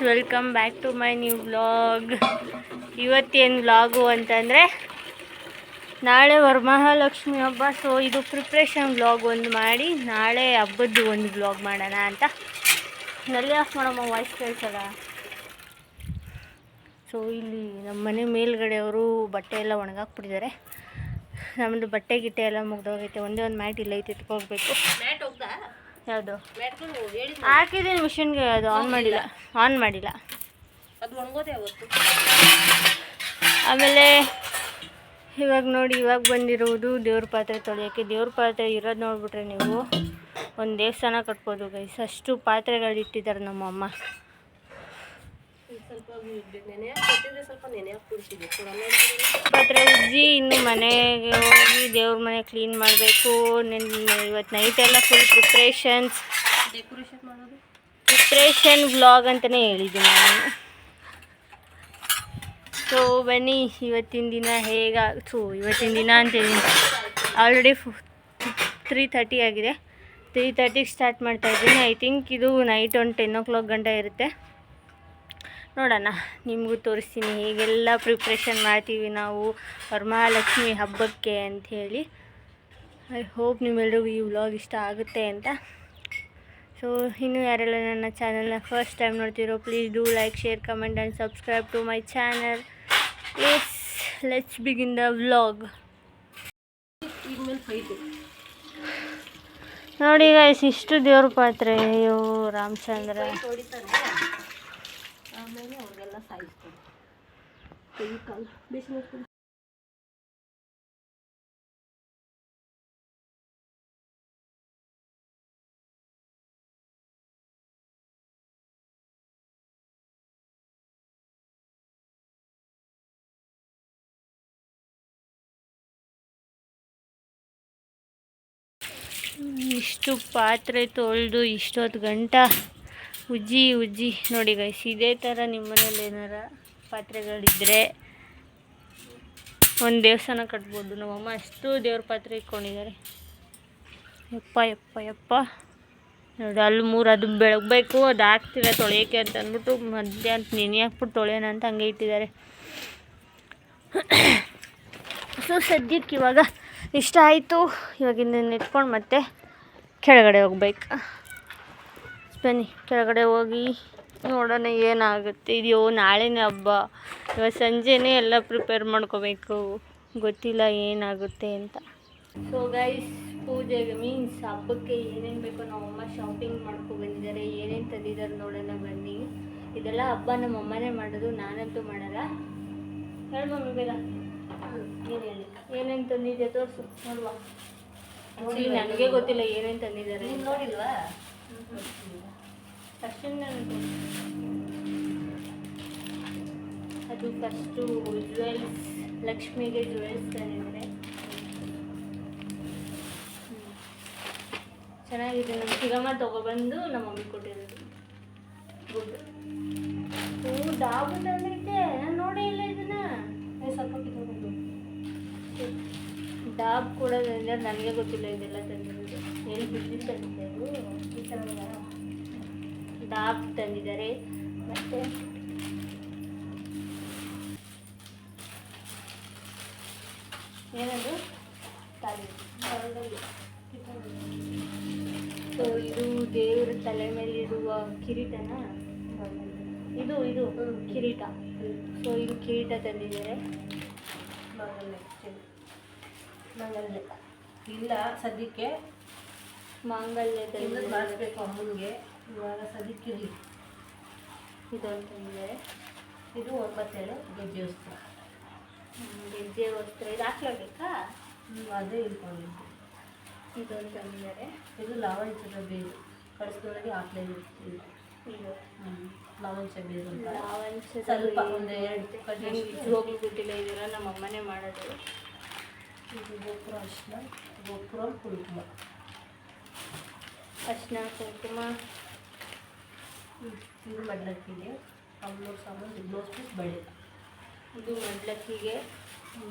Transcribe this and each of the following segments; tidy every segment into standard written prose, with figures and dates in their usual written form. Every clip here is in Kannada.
Welcome back to my new vlog. ಇವತ್ತೇನು ವ್ಲಾಗು ಅಂತಂದರೆ ನಾಳೆ ವರಮಹಾಲಕ್ಷ್ಮಿ ಹಬ್ಬ. ಸೊ ಇದು ಪ್ರಿಪ್ರೇಷನ್ ವ್ಲಾಗ್ ಒಂದು ಮಾಡಿ ನಾಳೆ ಹಬ್ಬದ್ದು ಒಂದು ವ್ಲಾಗ್ ಮಾಡೋಣ ಅಂತ. ನಲ್ಲಿ ಆಫ್ ಮಾಡಮ್ಮ, ವಾಯ್ಸ್ ಕೇಳ್ಸಲ್ಲ. ಸೊ ಇಲ್ಲಿ ನಮ್ಮ ಮನೆ ಮೇಲ್ಗಡೆ ಅವರು ಬಟ್ಟೆ ಎಲ್ಲ ಒಣಗಾಕ್ಬಿಟ್ಟಿದ್ದಾರೆ. ನಮ್ಮದು ಬಟ್ಟೆ ಗಿಟ್ಟೆ ಎಲ್ಲ ಮುಗ್ದೋಗೈತೆ. ಒಂದೇ ಒಂದು ಮ್ಯಾಟ್ ಇಲ್ಲ ಐತೆ, ಎತ್ಕೋಗ್ಬೇಕು. ಯಾವುದು ಹಾಕಿದ್ದೀನಿ ಮಿಷಿನ್ಗೆ, ಅದು ಆನ್ ಮಾಡಿಲ್ಲ ಅದು ಒಣಗೋದೆ ಅವತ್ತು. ಆಮೇಲೆ ಇವಾಗ ನೋಡಿ, ಇವಾಗ ಬಂದಿರುವುದು ದೇವ್ರ ಪಾತ್ರೆ ತೊಳೆಯೋಕ್ಕೆ. ದೇವ್ರ ಪಾತ್ರೆ ಇರೋದು ನೋಡ್ಬಿಟ್ರೆ ನೀವು ಒಂದು ದೇವಸ್ಥಾನ ಕಟ್ಬೋದು ಗೈಸ್, ಅಷ್ಟು ಪಾತ್ರೆಗಳು ಇಟ್ಟಿದ್ದಾರೆ ನಮ್ಮಮ್ಮ. ಪಾತ್ರೆ ಉಜ್ಜಿ ಇನ್ನು ಮನೆಗೆ ಹೋಗಿ ದೇವ್ರ ಮನೆ ಕ್ಲೀನ್ ಮಾಡಬೇಕು. ಇವತ್ತು ನೈಟೆಲ್ಲ ಫುಲ್ ಪ್ರಿಪ್ರೇಷನ್ ವ್ಲಾಗ್ ಅಂತಲೇ ಹೇಳಿದ್ದೀನಿ ನಾನು. ಸೊ ಬನ್ನಿ, ಇವತ್ತಿನ ದಿನ ಇವತ್ತಿನ ದಿನ ಅಂತಿದ್ದೀನಿ. ಆಲ್ರೆಡಿ 3:30 ಆಗಿದೆ. 3:30ಗೆ ಸ್ಟಾರ್ಟ್ ಮಾಡ್ತಾಯಿದ್ದೀನಿ. ಐ ಥಿಂಕ್ ಇದು ನೈಟ್ ಒಂದು 10 o'clock ಗಂಟೆ ಇರುತ್ತೆ. ನೋಡೋಣ, ನಿಮಗೂ ತೋರಿಸ್ತೀನಿ ಹೇಗೆಲ್ಲ ಪ್ರಿಪ್ರೇಷನ್ ಮಾಡ್ತೀವಿ ನಾವು ವರಮಹಾಲಕ್ಷ್ಮಿ ಹಬ್ಬಕ್ಕೆ ಅಂಥೇಳಿ. ಐ ಹೋಪ್ ನಿಮ್ಮೆಲ್ಲರಿಗೂ ಈ ವ್ಲಾಗ್ ಇಷ್ಟ ಆಗುತ್ತೆ ಅಂತ. ಸೊ ಇನ್ನೂ ಯಾರೆಲ್ಲ ನನ್ನ ಚಾನಲ್ನ ಫಸ್ಟ್ ಟೈಮ್ ನೋಡ್ತಿರೋ, please do like, share, comment and subscribe to my channel. Let's begin the vlog. ನೋಡಿ ಗೈಸ್, ಇಷ್ಟು ದೇವ್ರ ಪಾತ್ರೆ. ಅಯ್ಯೋ ರಾಮಚಂದ್ರ. ಆಮೇಲೆ ಅವ್ರಿಗೆಲ್ಲ ಸಾಯಿಸ್ತಾರೆ. ಕೈ ಕಾಲು ಬಿಸಿ ಮಾಡ್ಕೊಂಡು ಇಷ್ಟು ಪಾತ್ರೆ ತೊಳೆದು ಇಷ್ಟೊತ್ತು ಗಂಟೆ ಉಜ್ಜಿ ನೋಡಿ ಗೈಸ್. ಇದೇ ಥರ ನಿಮ್ಮ ಮನೇಲಿ ಏನಾರ ಪಾತ್ರೆಗಳಿದ್ದರೆ ಒಂದು ದೇವಸ್ಥಾನ ಕಟ್ಬೋದು. ನಮ್ಮಮ್ಮ ಅಷ್ಟು ದೇವ್ರ ಪಾತ್ರೆ ಇಟ್ಕೊಂಡಿದ್ದಾರೆ. ಯಪ್ಪ ನೋಡಿ, ಅಲ್ಲಿ 3 ಅದು ಬೆಳಗಬೇಕು, ಅದು ಹಾಕ್ತಿಲ್ಲ ತೊಳೆಯೋಕ್ಕೆ ಅಂತ ಅಂದ್ಬಿಟ್ಟು ಮಧ್ಯಾಹ್ನ ನೆನೆ ಹಾಕ್ಬಿಟ್ಟು ತೊಳೆಯೋಣ ಅಂತ ಹಂಗೆ ಇಟ್ಟಿದ್ದಾರೆ. ಸೊ ಸದ್ಯಕ್ಕೆ ಇವಾಗ ಇಷ್ಟ ಆಯಿತು. ಇವಾಗಿಂದ ನೆಟ್ಕೊಂಡು ಮತ್ತೆ ಕೆಳಗಡೆ ಹೋಗ್ಬೇಕು. ಬನ್ನಿ ಕೆಳಗಡೆ ಹೋಗಿ ನೋಡೋಣ ಏನಾಗುತ್ತೆ. ಇದೆಯೋ ನಾಳೆನೇ ಹಬ್ಬ, ಇವಾಗ ಸಂಜೆನೇ ಎಲ್ಲ ಪ್ರಿಪೇರ್ ಮಾಡ್ಕೋಬೇಕು. ಗೊತ್ತಿಲ್ಲ ಏನಾಗುತ್ತೆ ಅಂತ. ಸೊ ಗೈಸ್, ಪೂಜೆಗೆ ಮೀನ್ಸ್ ಹಬ್ಬಕ್ಕೆ ಏನೇನು ಬೇಕೋ ನಮ್ಮಮ್ಮ ಶಾಪಿಂಗ್ ಬಂದಿದ್ದಾರೆ. ಏನೇನು ತಂದಿದ್ದಾರೆ ನೋಡೋಣ ಬನ್ನಿ. ಇದೆಲ್ಲ ಹಬ್ಬ ನಮ್ಮಮ್ಮನೇ ಮಾಡೋದು, ನಾನಂತೂ ಮಾಡಲ್ಲ. ಹೇಳಿ ಮಮ್ಮಿ ಬೇಗ, ಏನೇನು ತಂದಿದ್ದೆ ತೋರಿಸು ನೋಡುವ. ನೋಡಿ, ನನಗೆ ಗೊತ್ತಿಲ್ಲ ಏನೇನು ತಂದಿದ್ದಾರೆ. ನೋಡಿಲ್ವಾ? ಅದು ಫಸ್ಟು ಜ್ಯುವೆಲ್ಸ್, ಲಕ್ಷ್ಮಿಗೆ ಜ್ಯುವೆಲ್ಸ್ ತಂದಿದ್ದಾರೆ. ಚೆನ್ನಾಗಿದೆ. ನಮ್ಮ ಚಿಗಮ್ಮ ತೊಗೊಬಂದು ನಮ್ಮ ಮಮ್ಮಿ ಕೊಟ್ಟಿರೋದು. ಗುಡ್. ಡಾಬು ತಂದೈತೆ, ನಾನು ನೋಡೇ ಇಲ್ಲ ಇದನ್ನ. ಸ್ವಲ್ಪ ಕಿತ್ಕೊಂಡು ಡಾಬ್ ಕೂಡ ತಂದಿದ್ದಾರೆ. ನನಗೆ ಗೊತ್ತಿಲ್ಲ ಇದೆಲ್ಲ ತಂದಿರೋದು. ಎಲ್ಲಿ ಬಿದ್ದು ತಂದಿದ್ದಾರೆ. ಈ ಥರ ಡಾಬ್ ತಂದಿದ್ದಾರೆ. ಮತ್ತು ಏನದು ಸೊ ಇದು ದೇವರ ತಲೆ ಮೇಲಿರುವ ಕಿರೀಟನ, ಇದು ಕಿರೀಟ. ಸೊ ಇದು ಕಿರೀಟ ತಂದಿದ್ದಾರೆ. ಮಾಂಗಲ್ಯ ಇಲ್ಲ ಸದ್ಯಕ್ಕೆ, ಮಾಂಗಲ್ಯ ಮಾಡಿಸ್ಬೇಕು ಅಮ್ಮನಿಗೆ. ಇವಾಗ ಸದ್ಯಕ್ಕೆ ಇದೊಂದು ತಂದಿದ್ದಾರೆ. ಇದು 9 ಗೆಜ್ಜೆ ವಸ್ತ್ರ. ಗೆಜ್ಜೆ ವಸ್ತ್ರ ಇದು ಹಾಕ್ಲೇಬೇಕಾ? ಅದೇ ಇಟ್ಕೊಂಡಿದ್ದು. ಇದೊಂದು ತಂದಿದ್ದಾರೆ. ಇದು ಲಾವಂಚದ ಬೇರು, ಕಳಿಸ್ದೊಳಗೆ ಹಾಕ್ಲೇಬೇಕು. ಇದು ಲಾವಂಚ ಬೇರು ಅಂತ. ಲಾವಂಚ ಸ್ವಲ್ಪ ಒಂದು 2 ಕಡ್ಡಿ ಹೋಗಿ ಗೊತ್ತಿಲ್ಲ. ಇದೆಲ್ಲ ನಮ್ಮ ಅಮ್ಮನೇ ಮಾಡೋದು. ಇದು ಗೋಪುರ ಅರ್ಶಿನ, ಗೋಪುರ ಕುಂಕುಮ. ಅರ್ಶಿನ ಕುಂಕುಮ. ಇದು ಮಡ್ಲಕ್ಕಿಗೆ ಅಮ್ಮನವ್ರ ಸಾಮಾನು. ಬ್ಲೌಸ್ ಪೀಸ್ ಬಳೆ. ಇದು ಮಡ್ಲಕ್ಕಿಗೆ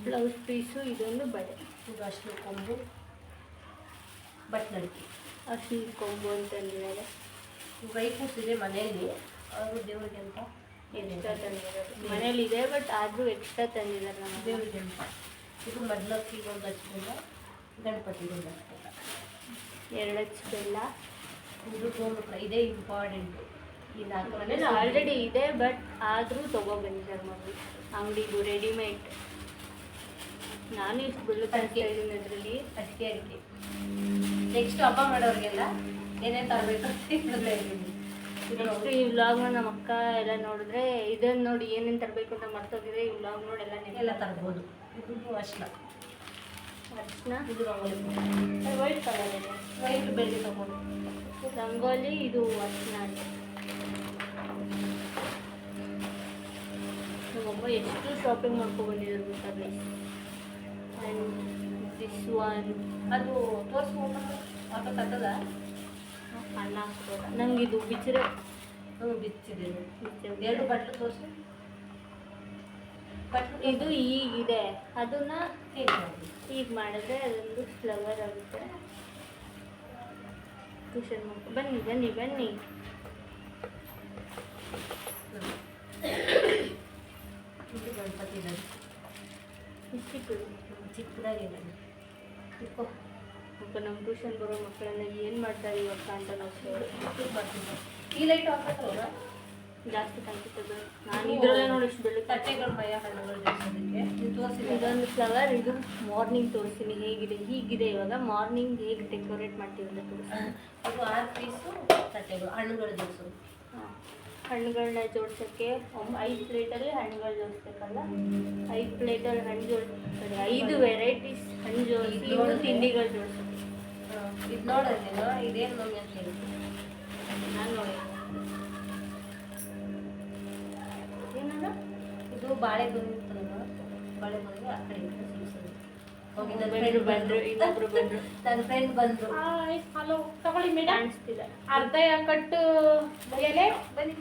ಬ್ಲೌಸ್ ಪೀಸು. ಇದೊಂದು ಬಳೆ. ಇದು ಅರ್ಶಿನ ಕೊಂಬು, ಬಟ್ಲಕ್ಕಿ. ಅರ್ಶಿನ ಕೊಂಬು ಅಂತಂದಿದ್ದಾರೆ. ಡ್ರೈ ಫ್ರೂಟ್ಸ್ ಇದೆ ಮನೆಯಲ್ಲಿ, ಅವರು ದೇವರಿಗೆ ಅಂತ ಎಕ್ಸ್ಟ್ರಾ ತಂದಿದ್ದಾರೆ. ಮನೇಲಿ ಇದೆ ಬಟ್ ಆದರೂ ಎಕ್ಸ್ಟ್ರಾ ತಂದಿದ್ದಾರೆ ನಮ್ಮ ದೇವರಿಗೆ ಅಂತ. ಇದು ಮಡ್ಲಕ್ಕಿಗೆ ಒಂದು ಹಚ್ಚಿಲ್ಲ, ಗಣಪತಿಗೆ ಒಂದು ಹಚ್ಚಿಲ್ಲ. 2 ಹಚ್ಚ ಬೆಲ್ಲ. ಇದು ತೊಗೊಂಡ್ಬಿಟ್ರೆ ಇದೇ ಇಂಪಾರ್ಟೆಂಟು. ಈ 4 ಮನೇಲಿ ಆಲ್ರೆಡಿ ಇದೆ ಬಟ್ ಆದರೂ ತೊಗೊಬಂದಿದ್ದಾರೆ ಮಮ್ಮಿ ಅಂಗಡಿಗೂ ರೆಡಿಮೇಡ್. ನಾನು ಇಷ್ಟು ಬೆಲ್ಲ ತರಿಸ್ತಾ ಇದ್ದೀನಿ ಅದರಲ್ಲಿ. ಅಡಿಕೆ ನೆಕ್ಸ್ಟ್ ಹಬ್ಬ ಮಾಡೋರಿಗೆಲ್ಲ ಏನೇನು ತರಬೇಕು ಅಂತ ಹೇಳಿದ್ದೀನಿ. ನೆಕ್ಸ್ಟ್ ಈ ವ್ಲಾಗ್ನ ನಮ್ಮ ಅಕ್ಕ ಎಲ್ಲ ನೋಡಿದ್ರೆ ಇದನ್ನು ನೋಡಿ ಏನೇನು ತರಬೇಕು ಅಂತ ಮರ್ತೋಗಿದ್ರೆ ಈ ವ್ಲಾಗ್ ನೋಡಿ ಎಲ್ಲ ತರ್ಬೋದು. ಇದು ಅರ್ಶಿನ, ಇದು ರಂಗೋಲಿ, ವೈಟ್ ಕಲರ್ ಇದೆ. ವೈಟ್ ಬೆಳ್ಳಿ ತಗೊಂಡು ರಂಗೋಲಿ, ಇದು ಅರ್ಶಿನ ಅಂತ. ನಮ್ಮಮ್ಮ ಎಷ್ಟು ಶಾಪಿಂಗ್ ಮಾಡ್ಕೊಂಡು ಬಂದಿದ್ರು ಗೊತ್ತಾಗಲಿ. ಆ್ಯಂಡ್ ದಿಸ್ ಒನ್ ಅದು ತೋರಿಸ್ಬೋದು ಹಾಕೋಕ್ಕತ್ತದ. ಅನ್ನ ಹಾಕ್ಬೋದ ನಂಗೆ ಇದು ಬಿಚ್ಚರೆ ಬಿಚ್ಚಿದೆ. 2 ಬಟ್ಲು ತೋರಿಸು. ಬಟ್ಲು ಇದು ಈಗಿದೆ, ಅದನ್ನ ಹೇಗೆ ಮಾಡಿ ಈಗ ಮಾಡಿದ್ರೆ ಅದೊಂದು ಫ್ಲವರ್ ಆಗುತ್ತೆ. ಟ್ಯೂಷನ್ ಮಾಡ್ಕೊ ಬನ್ನಿ ಬನ್ನಿ ಬನ್ನಿ. ಇದು ಗಣಪತಿ ಚಿಕ್ಕದಾಗಿದೆ. ಇಪ್ಪ ನಮ್ಮ ಟ್ಯೂಷನ್ ಬರೋ ಮಕ್ಕಳೆಲ್ಲ ಏನು ಮಾಡ್ತಾರೆ ಇವತ್ತು ಅಂತ ನಾವು ಮಾಡ್ತೀನಿ. ಈ ಲೈಟ್ ಹಾಕೋಲ್ಲ ಜಾಸ್ತಿ ಕಾಣಿಸುತ್ತದೆ. ನಾನು ಇದರಲ್ಲೇ ನೋಡಿ ಇಷ್ಟು ಬೆಳ್ಳಿ ತಟ್ಟೆಗಳು ಮಯ ಹಣ್ಣುಗಳು ಜೋಡಿಸೋದಕ್ಕೆ ನೀವು ತೋರಿಸಿದ ಇದೊಂದು ಫ್ಲವರ್. ಇದು ಮಾರ್ನಿಂಗ್ ತೋರಿಸ್ತೀನಿ ಹೇಗಿದೆ. ಹೀಗಿದೆ ಇವಾಗ ಮಾರ್ನಿಂಗ್ ಹೇಗೆ ಡೆಕೋರೇಟ್ ಮಾಡ್ತೀವಿ ಅಂತ ತೋರಿಸ್ತೀನಿ. ಅದು 6 ಪೀಸು ತಟ್ಟೆಗಳು ಹಣ್ಣುಗಳು ಜೋಡಿಸೋದು. ಹಣ್ಣುಗಳನ್ನ ಜೋಡ್ಸೋಕ್ಕೆ 5 ಪ್ಲೇಟಲ್ಲಿ ಹಣ್ಣುಗಳು ಜೋಡಿಸ್ಬೇಕಲ್ಲ. 5 ಪ್ಲೇಟಲ್ಲಿ ಹಣ್ಣು ಜೋಡಿಸ್ತಾರೆ. 5 ವೆರೈಟೀಸ್ ಹಣ್ಣು ಜೋಡಿಸಿ ತಿಂಡಿಗಳು ಜೋಡಿಸ್ಬೇಕು. ಇದು ನೋಡೋದು ನೀನು ಇದೇನು ನಮಗೆ ಅಂತ ಹೇಳಿ ನಾನು ನೋಡಿ ಏನಲ್ಲ ಇದು ಬಾಳೆಗೊನೆ ಇರ್ತದಲ್ಲ, ಬಾಳೆಗೊನೆಗೆ ಆ ಕಡೆ ಸಿಗಿಸೋದು. ಹೋಗಿ ನನ್ನ ಬಂದರು ಬಂದರು ಇನ್ನೊಬ್ರು ಬಂದರು. ನನ್ನ ಫ್ರೆಂಡ್ ಬಂದರು. ಹಲೋ ತಗೊಳ್ಳಿ ಮೇಡಮ್. ಕಾಣಿಸ್ತಿಲ್ಲ. ಅರ್ಧ ಕಟ್ಟು ಎಲೆ ಬನ್ನಿ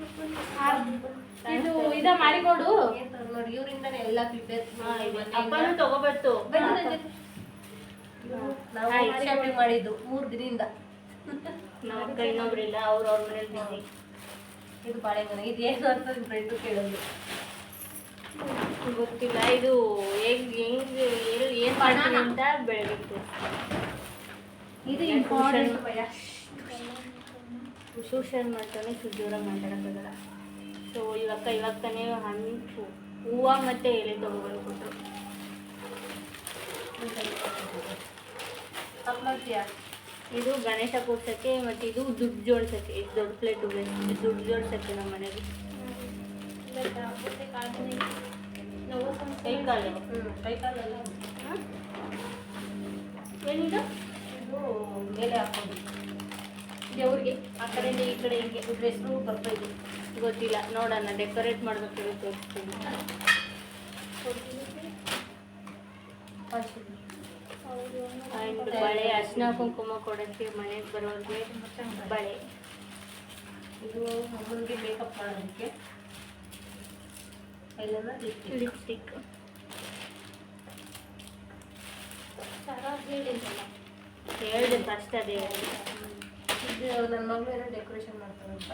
ಇದು ಇದ ಮಾರಿಗೋಡು. ನೋಡಿ ಇವರಿಂದಾನೆ ಎಲ್ಲ ಪ್ರಿಪೇರ್ ಅಪ್ಪನೂ ತಗೋಬರ್ತು. ನಾವು ಶಾಪಿಂಗ್ ಮಾಡಿದ್ದು 3 ದಿನದಿಂದ. ನಮ್ಮ ಅಕ್ಕ ಇನ್ನೊಬ್ರಿಲ್ಲ, ಅವ್ರ ಮನೇಲಿ ಬಿಸಿ. ಇದು ಬಾಳೆಗೊನೆ. ಇದು ಏನು ಅಂತ ನಿಮ್ಮ ಫ್ರೆಂಡು ಕೇಳೋದು ಗೊತ್ತಿಲ್ಲ. ಇದು ಹೆಂಗೆ ಏನು ಮಾಡ್ತೀವಿ ಅಂತ ಬೆಳಗ್ಗೆ ಇದು ಇಂಪಾರ್ಟೆಂಟ್ ಭಯ. ಟ್ಯೂಷನ್ ಮಾಡ್ತಾನೆ ಜೋರಾಗಿ ಮಾತಾಡೋಕ್ಕಾಗಲ್ಲ. ಸೊ ಇವಾಗ ತಾನೇ ಹಣ್ಣು ಹೂವು ಮತ್ತು ಎಲೆ ತೊಗೊಬಂದು ಕೊಟ್ಟರು. ಮಾಡ್ತೀಯಾ? ಇದು ಗಣೇಶ ಕೂರ್ಸೋಕ್ಕೆ ಮತ್ತು ಇದು ದುಡ್ಡು ಜೋಡ್ಸೋಕ್ಕೆ. ಇದು ದೊಡ್ಡ ಪ್ಲೇಟು ದುಡ್ಡು ಜೋಡ್ಸೋಕ್ಕೆ ನಮ್ಮ ಮನೆಗೆ. ಕೈ ಕಾಲು ಕೈಕಾಲೆಲ್ಲ ಏನಿದು? ಇದು ಮೇಲೆ ಹಾಕೋದು ದೇವ್ರಿಗೆ ಆ ಕಡೆಯಿಂದ ಈ ಕಡೆ ಹಿಂಗೆ. ಇದ್ರ ಹೆಸರು ಬರ್ತಾಯಿದೆ, ಗೊತ್ತಿಲ್ಲ, ನೋಡೋಣ. ಡೆಕೋರೇಟ್ ಮಾಡಬೇಕು ತೋರಿಸ್ತೀನಿ. ಆ್ಯಂಡ್ ಬಳೆ, ಅರ್ಶಿನ ಕುಂಕುಮ ಕೊಡೋಕ್ಕೆ ಮನೆಗೆ ಬರೋರಿಗೆ ಬಳೆ. ಇದು ಅಮ್ಮನಿಗೆ ಮೇಕಪ್ ಮಾಡೋದಕ್ಕೆ ಎಲ್ಲನ ಲಿಪ್ಸ್ಟಿಕ್. ಹೇಳಿದೆ ಫಸ್ಟ್ ಅದೇ. ಇದು ನನ್ನ ಮಗಳು ಏನೋ ಡೆಕೋರೇಷನ್ ಮಾಡ್ತಾರಂತ.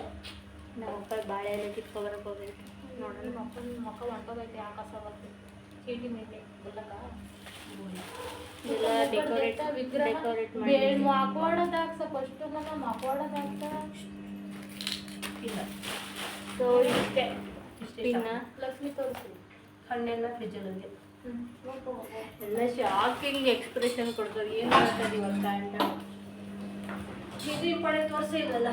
ನಮ್ಮ ಅಪ್ಪ ಬಾಳೆ ಎಲ್ಲ ಕಿತ್ಕೊಬರಕ್ಕೆ ಹೋಗಿರ್ತೀವಿ. ನೋಡೋಣ. ಮಕ್ಕ ಹೊಂಟೋಗೈತೆ ಆಕಾಶ ಬರ್ತಿ ಚೀಟಿ ಮೇಲೆ ಗುಲ್ಲಕ ಎಲ್ಲ ಡೆಕೋರೇಟ್ ಮಾಡಿ ಮಾಕೋಡದಾಗ್ಸ ಫಸ್ಟ್ ನಮ್ಮ ಮಾಕೋಡದಾಗ್ಸ ಇಲ್ಲ. ಸೊ ಇಷ್ಟೇ. ಇಷ್ಟೇ ಪಿನ್ನ ಲಕ್ಷ್ಮಿ ತೋರಿಸಿ ಹಣ್ಣೆಲ್ಲ ಫ್ರಿಜ್ಜಲ್ಲಿ ಎಲ್ಲ ಶಾಕಿಂಗ್ ಎಕ್ಸ್ಪ್ರೆಷನ್ ಕೊಡ್ತಾರೆ. ಏನು ಮಾಡ್ತಾರೆ ಇವಾಗ ಅಂತ. ಇದು ಇಂಪಾರ್ಟೆಂಟ್ ತೋರಿಸೇ ಇಲ್ಲಲ್ಲ.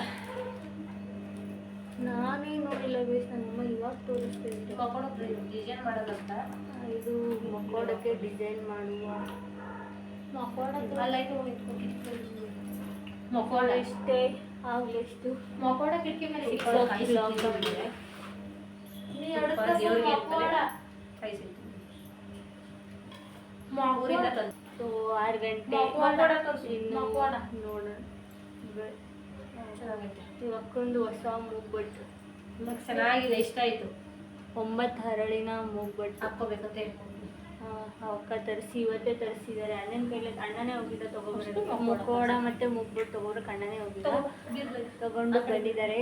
ನಾನೇ ನೋಡಿಲ್ಲ ಬೇಸ್. ನಮ್ಮಮ್ಮ ಇವಾಗ ತೋರಿಸ್ತಿದ್ದೆ. ಮಕ್ಕೊಳಕ್ಕೆ ಡಿಸೈನ್ ಮಾಡೋದಂತ. ಇದು ಮಕ್ಕೋಡಕ್ಕೆ ಡಿಸೈನ್ ಮಾಡುವ ಅಲ್ಲ ಇದು ಮಕ್ಕೋಡ ಇಷ್ಟೇ ಆಗ್ಲೆಷ್ಟು ಮಕೋಡ ಕಿಟಕಿ ಮೇಲೆ ನೀ ಕೈ ಸಿಗ್ತೀನಿ ಊರಿಂದ ತಂದು. ಸೊ 6 ಗಂಟೆ ಮಕ್ಕೋಡ ತೋರಿಸಿ ಇನ್ನು ಮಕೋಡ ನೋಡೋಣ. ಚೆನ್ನಾಗೈತೆ. ಇವಕ್ಕೊಂದು ಹೊಸ ಮೂಗ್ಬಟ್ಟು. ಚೆನ್ನಾಗಿದೆ, ಇಷ್ಟ ಆಯಿತು. 9 ಹರಳಿನ ಮೂಗ್ಬಟ್ಟು ಹಾಕ್ಕೋಬೇಕಂತ ಹೇಳ್ಕೊಂಡು ಅಕ್ಕ ತರಿಸಿ ಇವತ್ತೇ ತರಿಸಿದ್ದಾರೆ. ಅಣ್ಣನೇ ಹೋಗಿದ್ದ ತೊಗೊಬರೋದು. ಮುಖವಾಡ ಮತ್ತು ಮುಗ್ಬಿಟ್ಟು ತೊಗೊಬ್ರಕ್ಕೆ ಅಣ್ಣನೇ ಹೋಗಿದ್ದ ತೊಗೊಂಡು ಬಂದಿದ್ದಾರೆ.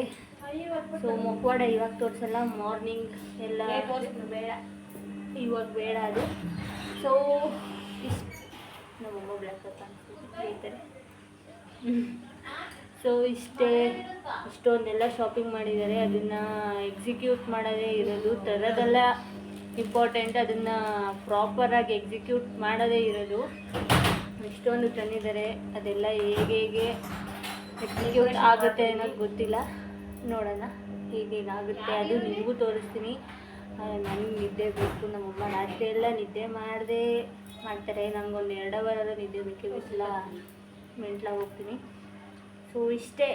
ಸೊ ಮುಖವಾಡ ಇವಾಗ ತೋರಿಸಲ್ಲ, ಮಾರ್ನಿಂಗ್ ಎಲ್ಲ ಬೇಡ, ಇವಾಗ ಬೇಡ ಅದು. ಸೊ ನಮ್ಮಮ್ಮ ಬ್ಲ್ಯಾಕ್ ಕಾಣಿಸ್ತಾರೆ. ಸೊ ಇಷ್ಟೊಂದೆಲ್ಲ ಶಾಪಿಂಗ್ ಮಾಡಿದ್ದಾರೆ. ಅದನ್ನು ಎಕ್ಸಿಕ್ಯೂಟ್ ಮಾಡೋದೇ ಇರೋದು, ತರೋದೆಲ್ಲ ಇಂಪಾರ್ಟೆಂಟ್, ಅದನ್ನು ಪ್ರಾಪರಾಗಿ ಎಕ್ಸಿಕ್ಯೂಟ್ ಮಾಡೋದೇ ಇರೋದು. ಇಷ್ಟೊಂದು ತಂದಿದ್ದಾರೆ, ಅದೆಲ್ಲ ಹೇಗೆ ಎಕ್ಸಿಕ್ಯೂಟ್ ಆಗುತ್ತೆ ಅನ್ನೋದು ಗೊತ್ತಿಲ್ಲ. ನೋಡೋಣ ಹೇಗೇನಾಗುತ್ತೆ, ಅದು ನಿಮಗೂ ತೋರಿಸ್ತೀನಿ. ನನಗೆ ನಿದ್ದೆ ಬೇಕು. ನಮ್ಮಮ್ಮ ರಾತ್ರಿ ಎಲ್ಲ ನಿದ್ದೆ ಮಾಡದೆ ಮಾಡ್ತಾರೆ. ನನಗೊಂದು 2 ಅವರ್ ನಿದ್ದೆ ಬೇಕಿಲ್ಲ, ಮೆಂಟ್ಲ ಹೋಗ್ತೀನಿ. ಸೊ ಇಷ್ಟೇ.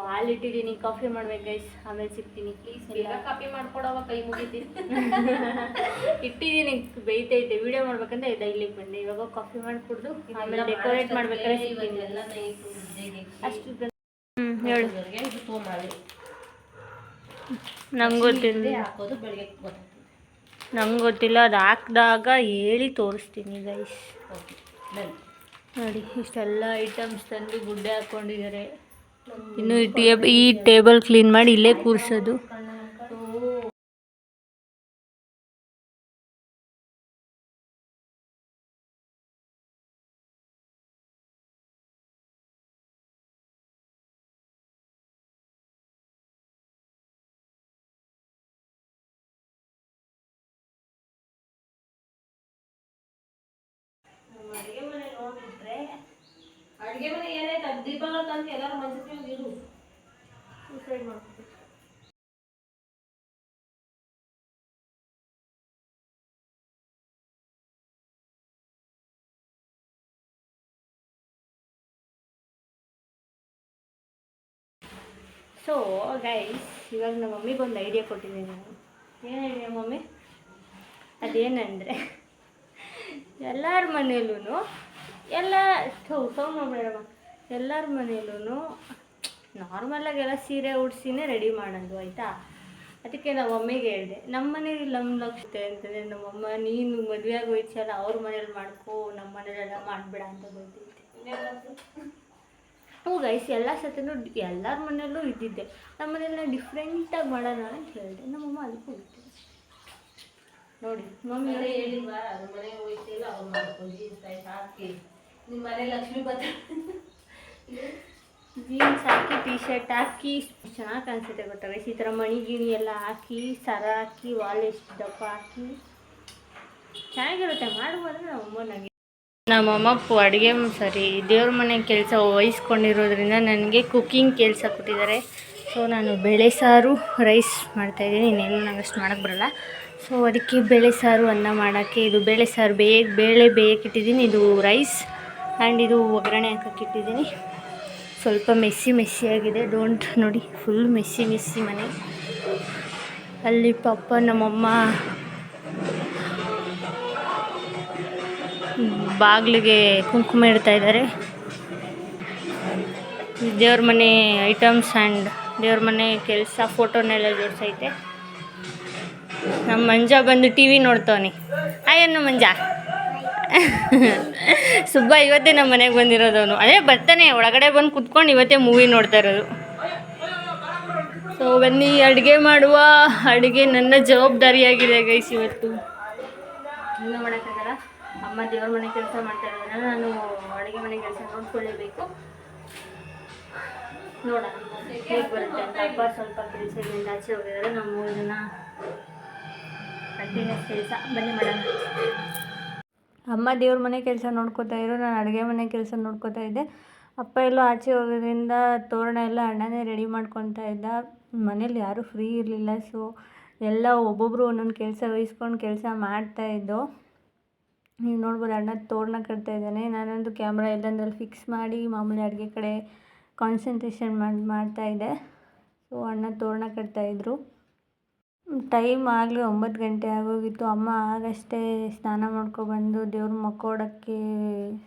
ಹಾಲಿಟ್ಟಿದ್ದೀನಿ, ಕಾಫಿ ಮಾಡ್ಬೇಕು ಗೈಸ್, ಆಮೇಲೆ ಸಿಗ್ತೀನಿ. ಪ್ಲೀಸ್ ಬೇಗ ಕಾಪಿ ಮಾಡ್ಕೊಡವ, ಕೈ ಮುಗಿತೀನಿ. ಇಟ್ಟಿದ್ದೀನಿ, ಬೇಯ್ತೈತೆ. ವಿಡಿಯೋ ಮಾಡ್ಬೇಕಂತ ಇಲ್ಲಿಗೆ ಬಂದೆ. ಇವಾಗ ಕಾಫಿ ಮಾಡಿ ಕುಡಿದು ಆಮೇಲೆ ಡೆಕೋರೇಟ್ ಮಾಡ್ಬೇಕಾದ್ರೆ ಸಿಗ್ತೀನಿ. ಅಷ್ಟು ಹೇಳು. ನಂಗೆ ಗೊತ್ತಿಲ್ಲ, ಹಾಕೋದು ಬೆಳಗ್ಗೆ ಗೊತ್ತಾಗ್ತದೆ. ನಂಗೆ ಗೊತ್ತಿಲ್ಲ, ಅದು ಹಾಕಿದಾಗ ಹೇಳಿ ತೋರಿಸ್ತೀನಿ ಗೈಸ್. ನೋಡಿ ಇಷ್ಟೆಲ್ಲ ಐಟಮ್ಸ್ ತಂದು ಗುಡ್ಡೆ ಹಾಕ್ಕೊಂಡಿದ್ದಾರೆ. ಇನ್ನು ಈ ಟೇಬಲ್ ಕ್ಲೀನ್ ಮಾಡಿ ಇಲ್ಲೇ ಕೂರಿಸೋದು. ಅಡುಗೆ ಮನೆ ನೋಡ್ಬಿಟ್ರೆ ಅಡುಗೆ ಮನೆ ಏನಾಯ್ತು, ದೀಪಗಳು ತಂದು ಎಲ್ಲರೂ ಮಂಚಕ್ಕೆ ಇಡು. ಸೂಸೈಡ್ ಮಾಡ್ಕೊಬೇಕು. ಸೊ ಗೈಸ್, ಇವಾಗ ನಮ್ಮ ಮಮ್ಮಿಗೆ ಒಂದು ಐಡಿಯಾ ಕೊಟ್ಟಿದ್ದೀನಿ ನಾನು. ಏನು ಐಡಿಯಾ ಮಮ್ಮಿ? ಅದೇನಂದರೆ, ಎಲ್ಲರ ಮನೆಯಲ್ಲೂ ಎಲ್ಲರ ಮನೆಯಲ್ಲೂ ನಾರ್ಮಲಾಗೆಲ್ಲ ಸೀರೆ ಉಡ್ಸಿನೇ ರೆಡಿ ಮಾಡೋದು ಆಯಿತಾ. ಅದಕ್ಕೆ ನಾವು ಮಮ್ಮಿಗೆ ಹೇಳಿದೆ, ನಮ್ಮ ಮನೇಲಿ ನಮ್ಮ ಲಕ್ಷತೆ ಅಂತಂದರೆ ನಮ್ಮಮ್ಮ, ನೀನು ಮದುವೆ ಆಗೋಯ್ತಲ್ಲ ಅವ್ರ ಮನೇಲಿ ಮಾಡ್ಕೋ, ನಮ್ಮ ಮನೇಲೆಲ್ಲ ಮಾಡಬೇಡ ಅಂತ ಬೈತೈತೆ. ಹ್ಞೂ ಗೈಸ್, ಎಲ್ಲ ಸತಿನೂ ಎಲ್ಲರ ಮನೆಯಲ್ಲೂ ಇದ್ದಿದ್ದೆ. ನಮ್ಮ ಮನೆಯಲ್ಲ ಡಿಫ್ರೆಂಟಾಗಿ ಮಾಡೋಣ ಅಂತ ಹೇಳಿದೆ. ನಮ್ಮಮ್ಮ ಅದಕ್ಕೂ ಇತ್ತು. ನೋಡಿ ಮಮ್ಮಿ ಹೇಳಿಲ್ವಾ, ಅದು ಮನೆಗೆ ಹೋಯ್ತಿಲ್ಲ ಅವ್ರು ಮಾಡ್ಕೊ, ಜೀನ್ಸ್ ಹಾಕಿ ನಿಮ್ಮ ಮನೆ ಲಕ್ಷ್ಮೀ ಬರ್ತಾರೆ, ಜೀನ್ಸ್ ಹಾಕಿ ಟೀ ಶರ್ಟ್ ಹಾಕಿ ಚೆನ್ನಾಗಿ ಕಾಣಿಸುತ್ತೆ ಗೊತ್ತಾ ಗೈಸ್. ಈ ಥರ ಮಣಿಗಿಣಿ ಎಲ್ಲ ಹಾಕಿ, ಸರ ಹಾಕಿ, ವಾಲ್ ಎಷ್ಟು ದಪ್ಪ ಹಾಕಿ ಚೆನ್ನಾಗಿರುತ್ತೆ. ಮಾಡ್ಬೋದ್ರೆ ನಮ್ಮಮ್ಮ ಅಡುಗೆ ದೇವ್ರ ಮನೆ ಕೆಲಸ ವಹಿಸ್ಕೊಂಡಿರೋದ್ರಿಂದ ನನಗೆ ಕುಕ್ಕಿಂಗ್ ಕೆಲಸ ಕೊಟ್ಟಿದ್ದಾರೆ. ಸೊ ನಾನು ಬೇಳೆ ಸಾರು ರೈಸ್ ಮಾಡ್ತಾಯಿದ್ದೀನಿ. ಇನ್ನೇನು ನಂಗೆ ಅಷ್ಟು ಮಾಡೋಕ್ಕೆ ಬರಲ್ಲ. ಸೊ ಅದಕ್ಕೆ ಬೇಳೆ ಸಾರು ಅನ್ನ ಮಾಡೋಕ್ಕೆ, ಇದು ಬೇಳೆ ಸಾರು ಬೇಳೆ ಬೇಯಕ್ಕಿಟ್ಟಿದ್ದೀನಿ, ಇದು ರೈಸ್ ಆ್ಯಂಡ್ ಇದು ಒಗ್ಗರಣೆ ಹಾಕೋಕ್ಕಿಟ್ಟಿದ್ದೀನಿ. ಸ್ವಲ್ಪ ಮೆಸ್ಸಿ ಆಗಿದೆ, ನೋಡಿ ಫುಲ್ ಮೆಸ್ಸಿ ಮನೆ. ಅಲ್ಲಿ ಪಪ್ಪ ನಮ್ಮಮ್ಮ ಬಾಗಿಲಿಗೆ ಕುಂಕುಮ ಇಡ್ತಾ ಇದ್ದಾರೆ. ದೇವ್ರ ಮನೆ ಐಟಮ್ಸ್ ಆ್ಯಂಡ್ ದೇವ್ರ ಮನೆ ಕೆಲಸ ಫೋಟೋನೆಲ್ಲ ಜೋಡಿಸೈತೆ. ನಮ್ಮ ಮಂಜ ಬಂದು ಟಿ ವಿ ನೋಡ್ತವನಿ. ಅಯ್ಯನ್ನು ಮಂಜ ಸುಬ್ಬ ಇವತ್ತೇ ನಮ್ಮ ಮನೆಗೆ ಬಂದಿರೋದವನು. ಅದೇ ಬರ್ತಾನೆ ಒಳಗಡೆ ಬಂದು ಕುತ್ಕೊಂಡು ಇವತ್ತೇ ಮೂವಿ ನೋಡ್ತಾ ಇರೋದು. ಸೊ ಬನ್ನಿ ಅಡುಗೆ ಮಾಡುವ. ಅಡುಗೆ ನನ್ನ ಜವಾಬ್ದಾರಿಯಾಗಿದೆ ಗೈಸ್. ಇವತ್ತು ಇನ್ನೂ ಮಾಡೋಕ್ಕಾಗಲ್ಲ. ಅಮ್ಮ ದೇವ್ರ ಮನೆ ಕೆಲಸ ಮಾಡ್ತಾ ಇರೋದ್ರಿಂದ ನಾನು ಅಡುಗೆ ಮನೆ ಕೆಲಸ ನೋಡ್ಕೊಳ್ಳೇಬೇಕು. ನೋಡೋಣ ಹೇಗೆ ಬರುತ್ತೆ ಅಂತ. ಅಪ್ಪ ಸ್ವಲ್ಪ ಕೆಲಸದಿಂದ ಆಚೆ ಹೋಗಿದ್ದಾರೆ. ನಮ್ಮ 3 ಜನ ಕಂಟಿನ್ಯೂಸ್ ಕೆಲಸ. ಬನ್ನಿ ಮಾಡೋಣ. ಅಮ್ಮ ದೇವ್ರ ಮನೆ ಕೆಲಸ ನೋಡ್ಕೋತಾ ಇದ್ರು, ನಾನು ಅಡುಗೆ ಮನೆ ಕೆಲಸ ನೋಡ್ಕೋತಾ ಇದ್ದೆ. ಅಪ್ಪ ಎಲ್ಲೋ ಆಚೆ ಹೋಗೋದ್ರಿಂದ ತೋರಣ ಎಲ್ಲ ಅಣ್ಣನೇ ರೆಡಿ ಮಾಡ್ಕೊತಾ ಇದ್ದ. ಮನೇಲಿ ಯಾರೂ ಫ್ರೀ ಇರಲಿಲ್ಲ. ಸೊ ಎಲ್ಲ ಒಬ್ಬೊಬ್ಬರು ಒಂದೊಂದು ಕೆಲಸ ವಹಿಸ್ಕೊಂಡು ಕೆಲಸ ಮಾಡ್ತಾಯಿದ್ದೋ. ನೀವು ನೋಡ್ಬೋದು, ಅಣ್ಣ ತೋರಣ ಕಟ್ತಾ ಇದ್ದಾನೆ. ನಾನೊಂದು ಕ್ಯಾಮ್ರಾ ಎಲ್ಲಂದ್ರಲ್ಲಿ ಫಿಕ್ಸ್ ಮಾಡಿ ಮಾಮೂಲಿ ಅಡುಗೆ ಕಡೆ ಕಾನ್ಸಂಟ್ರೇಷನ್ ಮಾಡ್ತಾಯಿದ್ದೆ. ಸೊ ಅಣ್ಣ ತೋರಣ ಕಟ್ತಾಯಿದ್ರು. ಟೈಮ್ ಆಗಲಿ 9 ಗಂಟೆ ಆಗೋಗಿತ್ತು. ಅಮ್ಮ ಆಗಷ್ಟೇ ಸ್ನಾನ ಮಾಡ್ಕೊಬಂದು ದೇವ್ರ ಮುಖವಾಡಕ್ಕೆ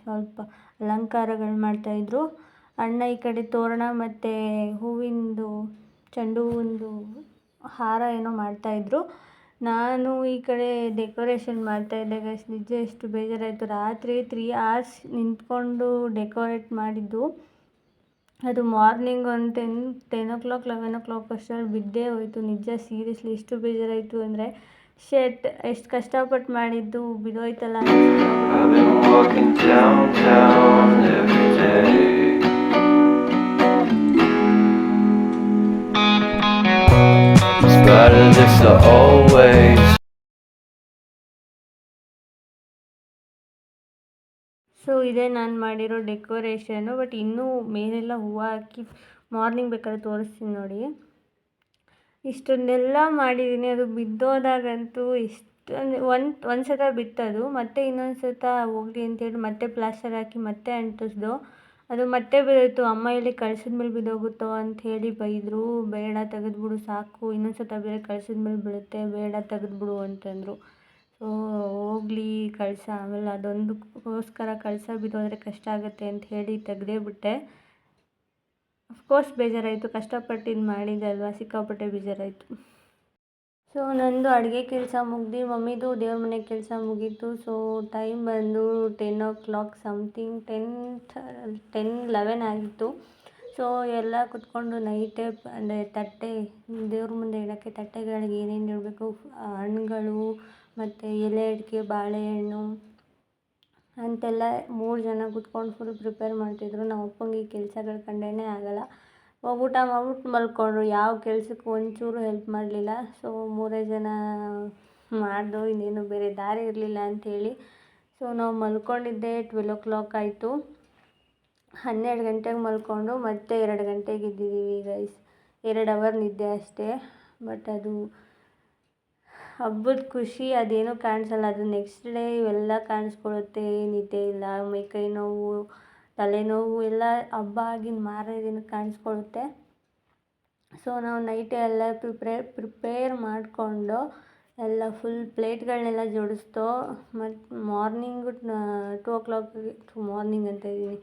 ಸ್ವಲ್ಪ ಅಲಂಕಾರಗಳು ಮಾಡ್ತಾಯಿದ್ರು. ಅಣ್ಣ ಈ ಕಡೆ ತೋರಣ ಮತ್ತು ಹೂವಿಂದು ಚೆಂಡು ಹೂವಿಂದು ಹಾರ ಏನೋ ಮಾಡ್ತಾಯಿದ್ರು. ನಾನು ಈ ಕಡೆ ಡೆಕೋರೇಷನ್ ಮಾಡ್ತಾಯಿದ್ದೆ ಗೈಸ್. ನಿಜ ಎಷ್ಟು ಬೇಜಾರಾಯಿತು. ರಾತ್ರಿ 3 hours ನಿಂತ್ಕೊಂಡು ಡೆಕೋರೇಟ್ ಮಾಡಿದ್ದು. ಅದು ಮಾರ್ನಿಂಗ್ ಒಂದು 10 o'clock 11 o'clock ಅಷ್ಟರಲ್ಲಿ ಬಿದ್ದೇ ಹೋಯಿತು. ನಿಜ ಸೀರಿಯಸ್ಲಿ ಎಷ್ಟು ಬೇಜಾರಾಯಿತು ಅಂದರೆ, ಶೆಟ್ ಎಷ್ಟು ಕಷ್ಟಪಟ್ಟು ಮಾಡಿದ್ದು ಬಿದ್ದೋಯ್ತಲ್ಲ. I've been walking downtown every day. In spite of this, I always so ಇದೇ ನಾನು ಮಾಡಿರೋ ಡೆಕೋರೇಷನು. ಬಟ್ ಇನ್ನೂ ಮೇಲೆಲ್ಲ ಹೂವು ಹಾಕಿ ಮಾರ್ನಿಂಗ್ ಬೇಕಾದ್ರೆ ತೋರಿಸ್ತೀನಿ ನೋಡಿ. ಇಷ್ಟನ್ನೆಲ್ಲ ಮಾಡಿದ್ದೀನಿ. ಅದು ಬಿದ್ದೋದಾಗಂತೂ ಒಂದು ಸತ ಬಿತ್ತದು, ಮತ್ತೆ ಇನ್ನೊಂದು ಸತ ಹೋಗಲಿ ಅಂತೇಳಿ ಮತ್ತೆ ಪ್ಲಾಸ್ಟರ್ ಹಾಕಿ ಮತ್ತೆ ಅಂಟಿಸ್ದು. ಅದು ಮತ್ತೆ ಬಿದ್ದೋಯ್ತು. ಅಮ್ಮ ಇಲ್ಲಿ ಕಳ್ಸಿದ್ಮೇಲೆ ಬಿದ್ದೋಗುತ್ತೋ ಅಂಥೇಳಿ ಬೈದರು. ಬೇಡ ತೆಗೆದ್ಬಿಡು ಸಾಕು, ಇನ್ನೊಂದು ಸತ ಬೇರೆ ಕಳ್ಸಿದ್ಮೇಲೆ ಬೀಳುತ್ತೆ, ಬೇಡ ತೆಗೆದ್ಬಿಡು ಅಂತಂದರು. ಸೊ ಹೋಗಲಿ ಕಳಸ, ಆಮೇಲೆ ಅದೊಂದಕ್ಕೋಸ್ಕರ ಕಳಸ ಬಿದ್ದೋದ್ರೆ ಕಷ್ಟ ಆಗುತ್ತೆ ಅಂತ ಹೇಳಿ ತೆಗೆದೇ ಬಿಟ್ಟೆ. ಅಫ್ಕೋರ್ಸ್ ಬೇಜಾರಾಯಿತು, ಕಷ್ಟಪಟ್ಟು ಮಾಡಿದ್ದೆ ಅಲ್ವಾ, ಸಿಕ್ಕಾಪಟ್ಟೆ ಬೇಜಾರಾಯಿತು. ಸೊ ನಂದು ಅಡುಗೆ ಕೆಲಸ ಮುಗ್ದು ಮಮ್ಮಿದು ದೇವ್ರ ಮನೆ ಕೆಲಸ ಮುಗೀತು. ಸೊ ಟೈಮ್ ಬಂದು 10 o'clock ಸಮಥಿಂಗ್, 10-11 ಆಗಿತ್ತು. ಸೊ ಎಲ್ಲ ಕುತ್ಕೊಂಡು ನೈಟೇ ಅಂದರೆ ತಟ್ಟೆ ದೇವ್ರ ಮುಂದೆ ಇಡೋಕ್ಕೆ ತಟ್ಟೆಗಳಿಗೆ ಏನೇನು ಇಡಬೇಕು, ಹಣ್ಣುಗಳು ಮತ್ತು ಎಲೆ ಅಡಿಕೆ, ಬಾಳೆಹಣ್ಣು ಅಂತೆಲ್ಲ 3 ಜನ ಕುತ್ಕೊಂಡು ಫುಲ್ ಪ್ರಿಪೇರ್ ಮಾಡ್ತಿದ್ರು. ನಮ್ಮ ಅಪ್ಪಂಗೆ ಈ ಕೆಲಸಗಳು ಕಂಡೇ ಆಗೋಲ್ಲ. ಊಟ ಮಾಡ್ಬಿಟ್ಟು ಮಲ್ಕೊಂಡ್ರು. ಯಾವ ಕೆಲಸಕ್ಕೂ ಒಂಚೂರು ಹೆಲ್ಪ್ ಮಾಡಲಿಲ್ಲ. ಸೊ 3 ಜನ ಮಾಡ್ದು, ಇನ್ನೇನು ಬೇರೆ ದಾರಿ ಇರಲಿಲ್ಲ ಅಂಥೇಳಿ. ಸೊ ನಾವು ಮಲ್ಕೊಂಡಿದ್ದೆ 12 o'clock ಆಯಿತು. 12 ಗಂಟೆಗೆ ಮಲ್ಕೊಂಡು ಮತ್ತೆ 2 ಗಂಟೆಗೆ ಎದ್ದಿದ್ದೀವಿ ಗೈಸ್. 2 hour ನಿದ್ದೆ ಅಷ್ಟೇ. ಬಟ್ ಅದು ಹಬ್ಬದ ಖುಷಿ ಅದೇನೂ ಕಾಣಿಸಲ್ಲ. ಅದು ನೆಕ್ಸ್ಟ್ ಡೇ ಇವೆಲ್ಲ ಕಾಣಿಸ್ಕೊಳ್ಳುತ್ತೆ. ನಿದ್ದೆ ಇಲ್ಲ, ಮೈಕೈ ನೋವು, ತಲೆನೋವು ಎಲ್ಲ ಹಬ್ಬ ಆಗಿನ ಮಾರನೇ ದಿನಕ್ಕೆ ಕಾಣಿಸ್ಕೊಳ್ಳುತ್ತೆ. ಸೊ ನಾವು ನೈಟೇ ಎಲ್ಲ ಪ್ರಿಪೇರ್ ಮಾಡಿಕೊಂಡು ಎಲ್ಲ ಫುಲ್ ಪ್ಲೇಟ್ಗಳನ್ನೆಲ್ಲ ಜೋಡಿಸ್ತೋ. ಮತ್ತು ಮಾರ್ನಿಂಗು 2 o'clock ಮಾರ್ನಿಂಗ್ ಅಂತ ಇದ್ದೀನಿ,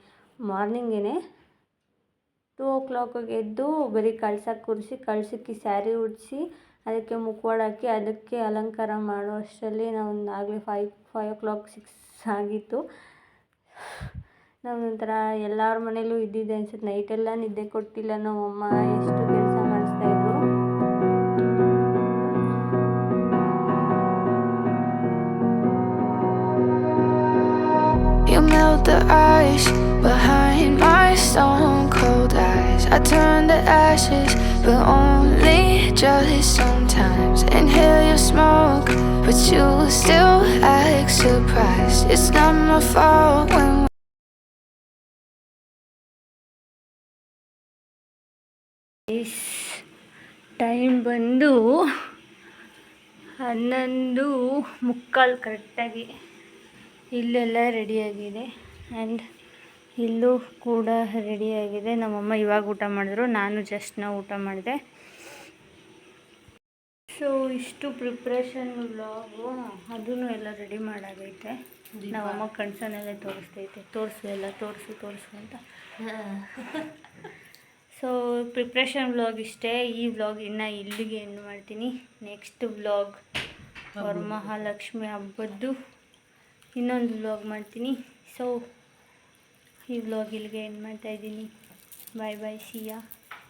ಮಾರ್ನಿಂಗೇ 2 o'clock ಎದ್ದು ಬರೀ ಕಳಸ ಕೂರಿಸಿ, ಕಳಸಕ್ಕೆ ಸ್ಯಾರಿ ಉಡಿಸಿ, ಅದಕ್ಕೆ ಮುಖವಾಡ ಹಾಕಿ, ಅದಕ್ಕೆ ಅಲಂಕಾರ ಮಾಡೋ ಅಷ್ಟರಲ್ಲಿ ನಾವು ಆಗಲೇ 5 o'clock 6 ಆಗಿತ್ತು. ನಾವೊಂಥರ ಎಲ್ಲರ ಮನೇಲೂ ಇದ್ದಿದ್ದೆ ಅನ್ಸುತ್ತೆ. ನೈಟೆಲ್ಲ ನಿದ್ದೆ ಕೊಟ್ಟಿಲ್ಲ ನಮ್ಮಮ್ಮ, ಎಷ್ಟು ಕೆಲಸ ಮಾಡಿಸ್ತಾಯಿದ್ರು. You melt the ice behind my stone cold eyes. I turn to ashes, but only just sometimes. Inhale your smoke, but you still act surprised. It's not my fault when time ಬಂದು 11:45 ಕರೆಕ್ಟಾಗಿ. ಇಲ್ಲೆಲ್ಲ ರೆಡಿಯಾಗಿದೆ ಆ್ಯಂಡ್ ಇಲ್ಲೂ ಕೂಡ ರೆಡಿಯಾಗಿದೆ. ನಮ್ಮಮ್ಮ ಇವಾಗ ಊಟ ಮಾಡಿದ್ರು, ನಾನು ಜಸ್ಟ್ ನಾವು ಊಟ ಮಾಡಿದೆ. ಸೊ ಇಷ್ಟು ಪ್ರಿಪ್ರೇಷನ್ ವ್ಲಾಗು, ಅದೂ ಎಲ್ಲ ರೆಡಿ ಮಾಡಾಗೈತೆ. ನಮ್ಮಮ್ಮ ಕಣ್ಸನ್ನೆಲ್ಲ ತೋರಿಸ್ತೈತೆ, ತೋರಿಸು ಅಂತ. ಸೊ ಪ್ರಿಪ್ರೇಷನ್ ವ್ಲಾಗ್ ಇಷ್ಟೇ. ಈ ವ್ಲಾಗ್ ಇನ್ನು ಇಲ್ಲಿಗೆ ಎಂಡ್ ಮಾಡ್ತೀನಿ. ನೆಕ್ಸ್ಟ್ ವ್ಲಾಗ್ ವರಮಹಾಲಕ್ಷ್ಮಿ ಹಬ್ಬದ್ದು ಇನ್ನೊಂದು ವ್ಲಾಗ್ ಮಾಡ್ತೀನಿ. ಸೊ ಈ ವ್ಲಾಗ್ ಇಲ್ಲಿಗೆ ಎಂಡ್ ಮಾಡ್ತಾಯಿದ್ದೀನಿ. ಬಾಯ್ ಸಿಯಾ,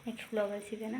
ನೆಕ್ಸ್ಟ್ ವ್ಲಾಗಲ್ಲಿ ಸಿಗೋಣ.